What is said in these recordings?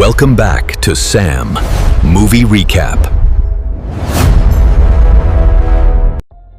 Welcome back to Sam Movie Recap.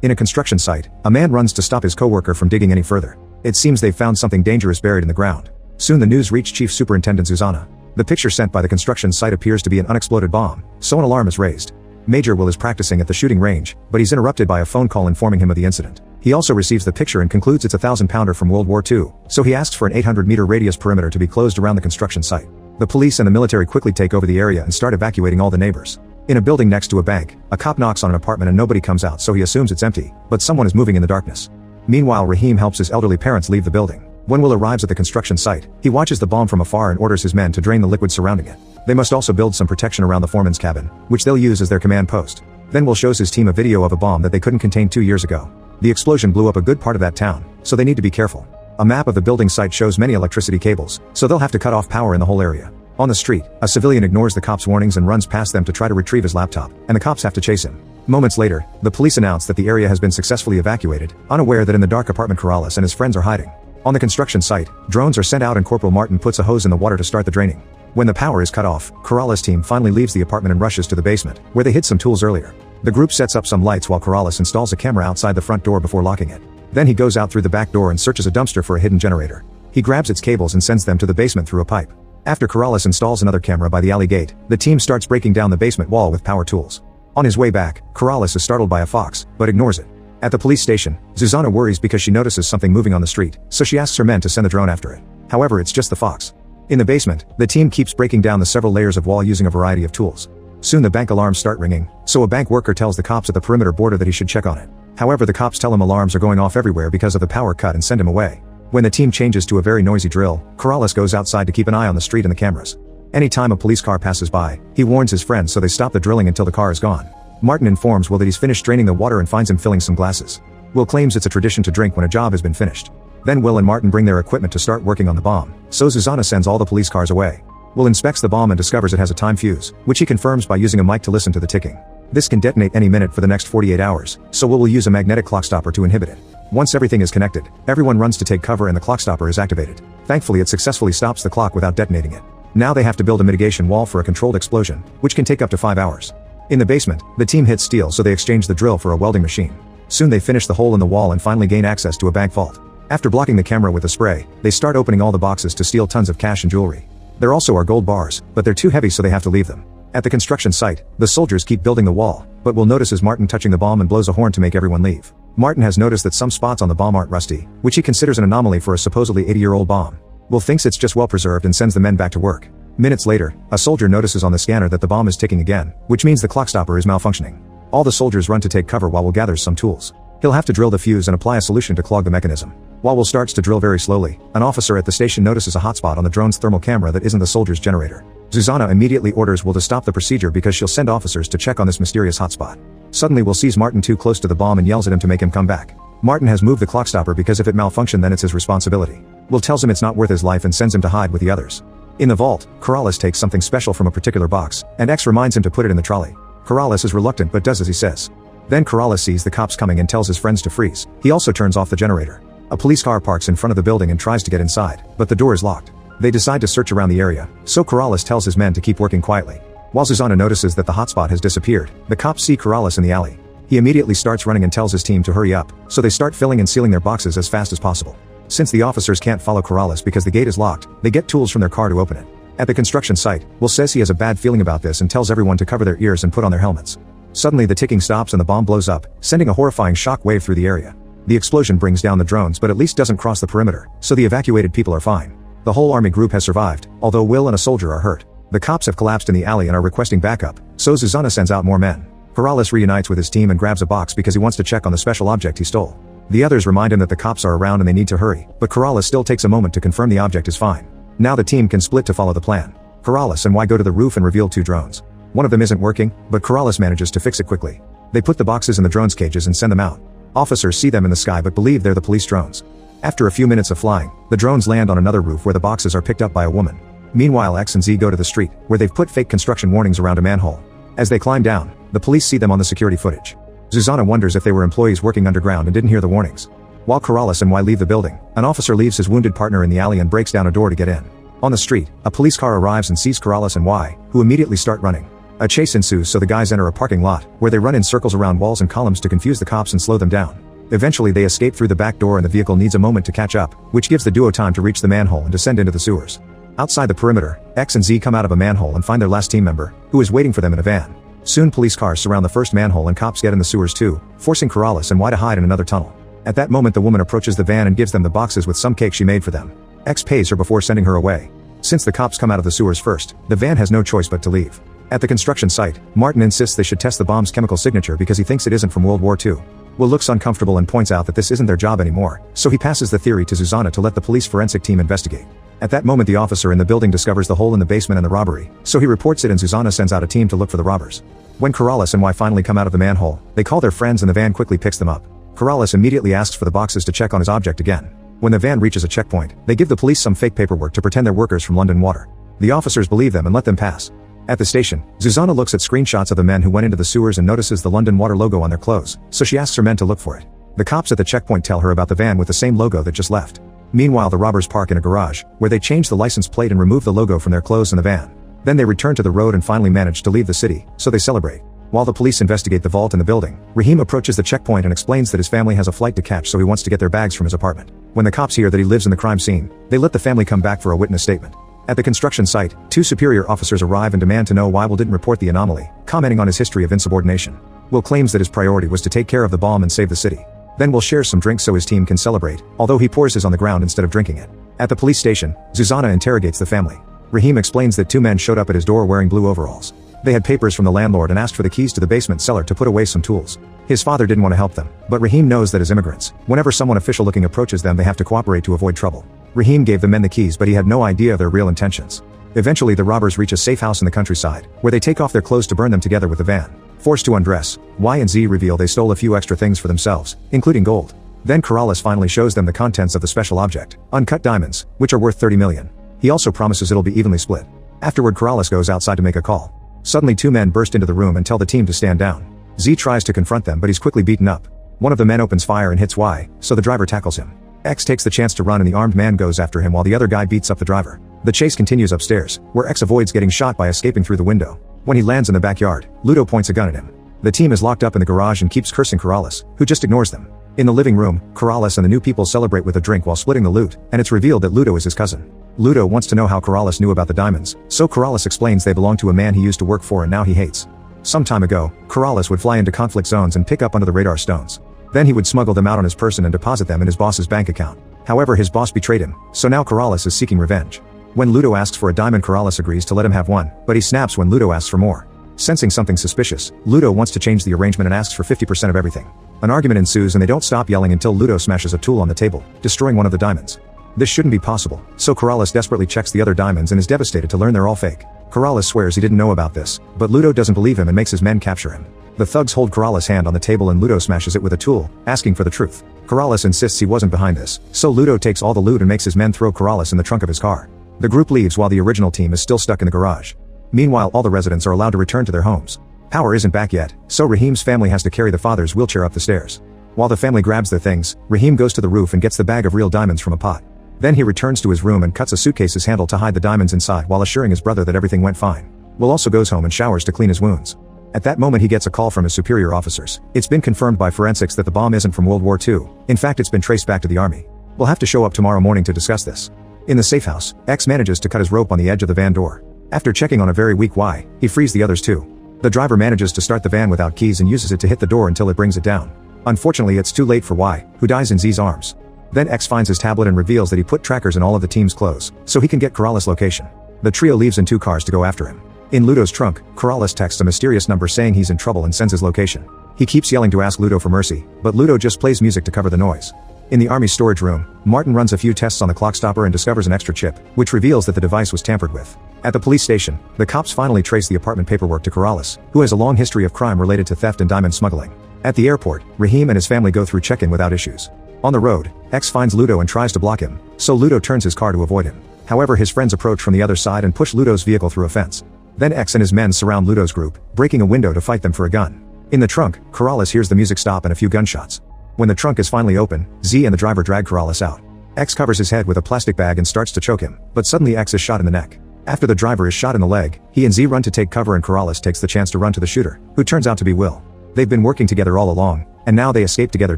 In a construction site, a man runs to stop his coworker from digging any further. It seems they've found something dangerous buried in the ground. Soon the news reached Chief Superintendent Susanna. The picture sent by the construction site appears to be an unexploded bomb, so an alarm is raised. Major Will is practicing at the shooting range, but he's interrupted by a phone call informing him of the incident. He also receives the picture and concludes it's a 1,000-pounder from World War II, so he asks for an 800-meter radius perimeter to be closed around the construction site. The police and the military quickly take over the area and start evacuating all the neighbors. In a building next to a bank, a cop knocks on an apartment and nobody comes out, so he assumes it's empty, but someone is moving in the darkness. Meanwhile, Raheem helps his elderly parents leave the building. When Will arrives at the construction site, he watches the bomb from afar and orders his men to drain the liquid surrounding it. They must also build some protection around the foreman's cabin, which they'll use as their command post. Then Will shows his team a video of a bomb that they couldn't contain 2 years ago. The explosion blew up a good part of that town, so they need to be careful. A map of the building site shows many electricity cables, so they'll have to cut off power in the whole area. On the street, a civilian ignores the cops' warnings and runs past them to try to retrieve his laptop, and the cops have to chase him. Moments later, the police announce that the area has been successfully evacuated, unaware that in the dark apartment Corrales and his friends are hiding. On the construction site, drones are sent out and Corporal Martin puts a hose in the water to start the draining. When the power is cut off, Corrales' team finally leaves the apartment and rushes to the basement, where they hid some tools earlier. The group sets up some lights while Corrales installs a camera outside the front door before locking it. Then he goes out through the back door and searches a dumpster for a hidden generator. He grabs its cables and sends them to the basement through a pipe. After Corrales installs another camera by the alley gate, the team starts breaking down the basement wall with power tools. On his way back, Corrales is startled by a fox, but ignores it. At the police station, Susanna worries because she notices something moving on the street, so she asks her men to send the drone after it. However, it's just the fox. In the basement, the team keeps breaking down the several layers of wall using a variety of tools. Soon the bank alarms start ringing, so a bank worker tells the cops at the perimeter border that he should check on it. However, the cops tell him alarms are going off everywhere because of the power cut and send him away. When the team changes to a very noisy drill, Corrales goes outside to keep an eye on the street and the cameras. Anytime a police car passes by, he warns his friends so they stop the drilling until the car is gone. Martin informs Will that he's finished draining the water and finds him filling some glasses. Will claims it's a tradition to drink when a job has been finished. Then Will and Martin bring their equipment to start working on the bomb, so Susanna sends all the police cars away. Will inspects the bomb and discovers it has a time fuse, which he confirms by using a mic to listen to the ticking. This can detonate any minute for the next 48 hours, so Will use a magnetic clock stopper to inhibit it. Once everything is connected, everyone runs to take cover and the clock stopper is activated. Thankfully, it successfully stops the clock without detonating it. Now they have to build a mitigation wall for a controlled explosion, which can take up to 5 hours. In the basement, the team hits steel, so they exchange the drill for a welding machine. Soon they finish the hole in the wall and finally gain access to a bank vault. After blocking the camera with a spray, they start opening all the boxes to steal tons of cash and jewelry. There also are gold bars, but they're too heavy, so they have to leave them. At the construction site, the soldiers keep building the wall, but Will notices Martin touching the bomb and blows a horn to make everyone leave. Martin has noticed that some spots on the bomb aren't rusty, which he considers an anomaly for a supposedly 80-year-old bomb. Will thinks it's just well preserved and sends the men back to work. Minutes later, a soldier notices on the scanner that the bomb is ticking again, which means the clock stopper is malfunctioning. All the soldiers run to take cover while Will gathers some tools. He'll have to drill the fuse and apply a solution to clog the mechanism. While Will starts to drill very slowly, an officer at the station notices a hotspot on the drone's thermal camera that isn't the soldier's generator. Susanna immediately orders Will to stop the procedure because she'll send officers to check on this mysterious hotspot. Suddenly Will sees Martin too close to the bomb and yells at him to make him come back. Martin has moved the clock stopper because if it malfunctioned then it's his responsibility. Will tells him it's not worth his life and sends him to hide with the others. In the vault, Corrales takes something special from a particular box, and X reminds him to put it in the trolley. Corrales is reluctant but does as he says. Then Corrales sees the cops coming and tells his friends to freeze. He also turns off the generator. A police car parks in front of the building and tries to get inside, but the door is locked. They decide to search around the area, so Corrales tells his men to keep working quietly. While Susanna notices that the hotspot has disappeared, the cops see Corrales in the alley. He immediately starts running and tells his team to hurry up, so they start filling and sealing their boxes as fast as possible. Since the officers can't follow Corrales because the gate is locked, they get tools from their car to open it. At the construction site, Will says he has a bad feeling about this and tells everyone to cover their ears and put on their helmets. Suddenly the ticking stops and the bomb blows up, sending a horrifying shock wave through the area. The explosion brings down the drones but at least doesn't cross the perimeter, so the evacuated people are fine. The whole army group has survived, although Will and a soldier are hurt. The cops have collapsed in the alley and are requesting backup, so Susanna sends out more men. Corrales reunites with his team and grabs a box because he wants to check on the special object he stole. The others remind him that the cops are around and they need to hurry, but Corrales still takes a moment to confirm the object is fine. Now the team can split to follow the plan. Corrales and Y go to the roof and reveal 2 drones. One of them isn't working, but Corrales manages to fix it quickly. They put the boxes in the drones' cages and send them out. Officers see them in the sky but believe they're the police drones. After a few minutes of flying, the drones land on another roof where the boxes are picked up by a woman. Meanwhile, X and Z go to the street, where they've put fake construction warnings around a manhole. As they climb down, the police see them on the security footage. Susanna wonders if they were employees working underground and didn't hear the warnings. While Corrales and Y leave the building, an officer leaves his wounded partner in the alley and breaks down a door to get in. On the street, a police car arrives and sees Corrales and Y, who immediately start running. A chase ensues, so the guys enter a parking lot, where they run in circles around walls and columns to confuse the cops and slow them down. Eventually they escape through the back door and the vehicle needs a moment to catch up, which gives the duo time to reach the manhole and descend into the sewers. Outside the perimeter, X and Z come out of a manhole and find their last team member, who is waiting for them in a van. Soon police cars surround the first manhole and cops get in the sewers too, forcing Corrales and Y to hide in another tunnel. At that moment the woman approaches the van and gives them the boxes with some cake she made for them. X pays her before sending her away. Since the cops come out of the sewers first, the van has no choice but to leave. At the construction site, Martin insists they should test the bomb's chemical signature because he thinks it isn't from World War II. Will looks uncomfortable and points out that this isn't their job anymore, so he passes the theory to Susanna to let the police forensic team investigate. At that moment the officer in the building discovers the hole in the basement and the robbery, so he reports it and Susanna sends out a team to look for the robbers. When Corrales and Y finally come out of the manhole, they call their friends and the van quickly picks them up. Corrales immediately asks for the boxes to check on his object again. When the van reaches a checkpoint, they give the police some fake paperwork to pretend they're workers from London Water. The officers believe them and let them pass. At the station, Susanna looks at screenshots of the men who went into the sewers and notices the London Water logo on their clothes, so she asks her men to look for it. The cops at the checkpoint tell her about the van with the same logo that just left. Meanwhile the robbers park in a garage, where they change the license plate and remove the logo from their clothes and the van. Then they return to the road and finally manage to leave the city, so they celebrate. While the police investigate the vault in the building, Rahim approaches the checkpoint and explains that his family has a flight to catch, so he wants to get their bags from his apartment. When the cops hear that he lives in the crime scene, they let the family come back for a witness statement. At the construction site, two superior officers arrive and demand to know why Will didn't report the anomaly, commenting on his history of insubordination. Will claims that his priority was to take care of the bomb and save the city. Then Will shares some drinks so his team can celebrate, although he pours his on the ground instead of drinking it. At the police station, Susanna interrogates the family. Rahim explains that two men showed up at his door wearing blue overalls. They had papers from the landlord and asked for the keys to the basement cellar to put away some tools. His father didn't want to help them, but Rahim knows that as immigrants, whenever someone official looking approaches them they have to cooperate to avoid trouble. Rahim gave the men the keys, but he had no idea of their real intentions. Eventually the robbers reach a safe house in the countryside, where they take off their clothes to burn them together with the van. Forced to undress, Y and Z reveal they stole a few extra things for themselves, including gold. Then Corrales finally shows them the contents of the special object, uncut diamonds, which are worth 30 million. He also promises it'll be evenly split. Afterward Corrales goes outside to make a call. Suddenly two men burst into the room and tell the team to stand down. Z tries to confront them but he's quickly beaten up. One of the men opens fire and hits Y, so the driver tackles him. X takes the chance to run and the armed man goes after him while the other guy beats up the driver. The chase continues upstairs, where X avoids getting shot by escaping through the window. When he lands in the backyard, Ludo points a gun at him. The team is locked up in the garage and keeps cursing Corrales, who just ignores them. In the living room, Corrales and the new people celebrate with a drink while splitting the loot, and it's revealed that Ludo is his cousin. Ludo wants to know how Corrales knew about the diamonds, so Corrales explains they belong to a man he used to work for and now he hates. Some time ago, Corrales would fly into conflict zones and pick up under the radar stones. Then he would smuggle them out on his person and deposit them in his boss's bank account. However, his boss betrayed him, so now Corrales is seeking revenge. When Ludo asks for a diamond, Corrales agrees to let him have one, but he snaps when Ludo asks for more. Sensing something suspicious, Ludo wants to change the arrangement and asks for 50% of everything. An argument ensues and they don't stop yelling until Ludo smashes a tool on the table, destroying one of the diamonds. This shouldn't be possible, so Corrales desperately checks the other diamonds and is devastated to learn they're all fake. Corrales swears he didn't know about this, but Ludo doesn't believe him and makes his men capture him. The thugs hold Corrales' hand on the table and Ludo smashes it with a tool, asking for the truth. Corrales insists he wasn't behind this, so Ludo takes all the loot and makes his men throw Corrales in the trunk of his car. The group leaves while the original team is still stuck in the garage. Meanwhile, all the residents are allowed to return to their homes. Power isn't back yet, so Rahim's family has to carry the father's wheelchair up the stairs. While the family grabs their things, Rahim goes to the roof and gets the bag of real diamonds from a pot. Then he returns to his room and cuts a suitcase's handle to hide the diamonds inside while assuring his brother that everything went fine. Will also goes home and showers to clean his wounds. At that moment he gets a call from his superior officers. It's been confirmed by forensics that the bomb isn't from World War II. In fact, it's been traced back to the army. We'll have to show up tomorrow morning to discuss this. In the safe house, X manages to cut his rope on the edge of the van door. After checking on a very weak Y, he frees the others too. The driver manages to start the van without keys and uses it to hit the door until it brings it down. Unfortunately, it's too late for Y, who dies in Z's arms. Then X finds his tablet and reveals that he put trackers in all of the team's clothes, so he can get Corrales' location. The trio leaves in 2 cars to go after him. In Ludo's trunk, Corrales texts a mysterious number saying he's in trouble and sends his location. He keeps yelling to ask Ludo for mercy, but Ludo just plays music to cover the noise. In the army storage room, Martin runs a few tests on the clock stopper and discovers an extra chip, which reveals that the device was tampered with. At the police station, the cops finally trace the apartment paperwork to Corrales, who has a long history of crime related to theft and diamond smuggling. At the airport, Rahim and his family go through check-in without issues. On the road, X finds Ludo and tries to block him, so Ludo turns his car to avoid him. However, his friends approach from the other side and push Ludo's vehicle through a fence. Then X and his men surround Ludo's group, breaking a window to fight them for a gun. In the trunk, Corrales hears the music stop and a few gunshots. When the trunk is finally open, Z and the driver drag Corrales out. X covers his head with a plastic bag and starts to choke him, but suddenly X is shot in the neck. After the driver is shot in the leg, he and Z run to take cover and Corrales takes the chance to run to the shooter, who turns out to be Will. They've been working together all along, and now they escape together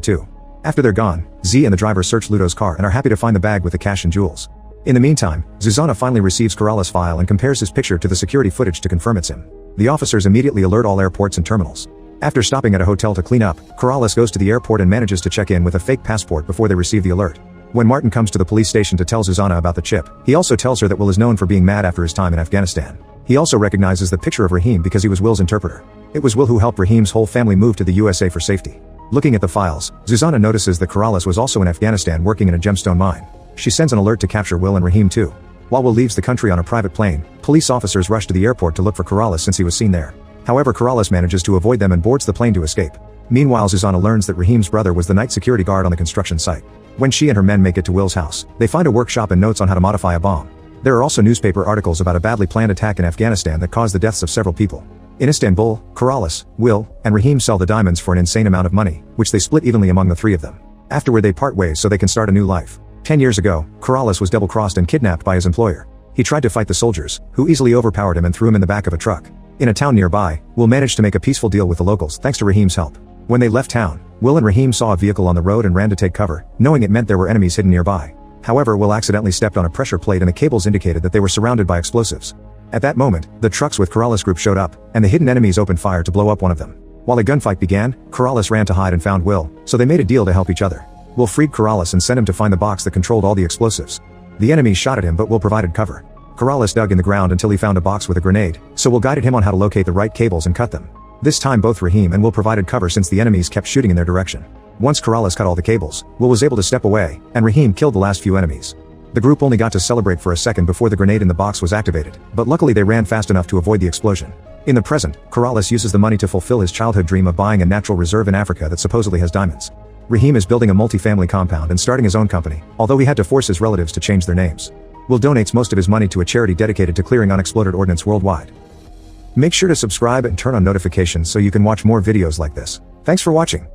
too. After they're gone, Z and the driver search Ludo's car and are happy to find the bag with the cash and jewels. In the meantime, Zuzana finally receives Corrales' file and compares his picture to the security footage to confirm it's him. The officers immediately alert all airports and terminals. After stopping at a hotel to clean up, Corrales goes to the airport and manages to check in with a fake passport before they receive the alert. When Martin comes to the police station to tell Zuzana about the chip, he also tells her that Will is known for being mad after his time in Afghanistan. He also recognizes the picture of Rahim because he was Will's interpreter. It was Will who helped Rahim's whole family move to the USA for safety. Looking at the files, Zuzana notices that Corrales was also in Afghanistan working in a gemstone mine. She sends an alert to capture Will and Rahim too. While Will leaves the country on a private plane, police officers rush to the airport to look for Corrales since he was seen there. However, Corrales manages to avoid them and boards the plane to escape. Meanwhile, Zuzana learns that Rahim's brother was the night security guard on the construction site. When she and her men make it to Will's house, they find a workshop and notes on how to modify a bomb. There are also newspaper articles about a badly planned attack in Afghanistan that caused the deaths of several people. In Istanbul, Corrales, Will, and Rahim sell the diamonds for an insane amount of money, which they split evenly among the three of them. Afterward they part ways so they can start a new life. 10 years ago, Corrales was double-crossed and kidnapped by his employer. He tried to fight the soldiers, who easily overpowered him and threw him in the back of a truck. In a town nearby, Will managed to make a peaceful deal with the locals thanks to Rahim's help. When they left town, Will and Rahim saw a vehicle on the road and ran to take cover, knowing it meant there were enemies hidden nearby. However, Will accidentally stepped on a pressure plate and the cables indicated that they were surrounded by explosives. At that moment, the trucks with Corrales' group showed up, and the hidden enemies opened fire to blow up one of them. While a gunfight began, Corrales ran to hide and found Will, so they made a deal to help each other. Will freed Corrales and sent him to find the box that controlled all the explosives. The enemies shot at him but Will provided cover. Corrales dug in the ground until he found a box with a grenade, so Will guided him on how to locate the right cables and cut them. This time both Rahim and Will provided cover since the enemies kept shooting in their direction. Once Corrales cut all the cables, Will was able to step away, and Rahim killed the last few enemies. The group only got to celebrate for a second before the grenade in the box was activated, but luckily they ran fast enough to avoid the explosion. In the present, Corrales uses the money to fulfill his childhood dream of buying a natural reserve in Africa that supposedly has diamonds. Rahim is building a multi-family compound and starting his own company, although he had to force his relatives to change their names. Will donates most of his money to a charity dedicated to clearing unexploded ordnance worldwide. Make sure to subscribe and turn on notifications so you can watch more videos like this. Thanks for watching.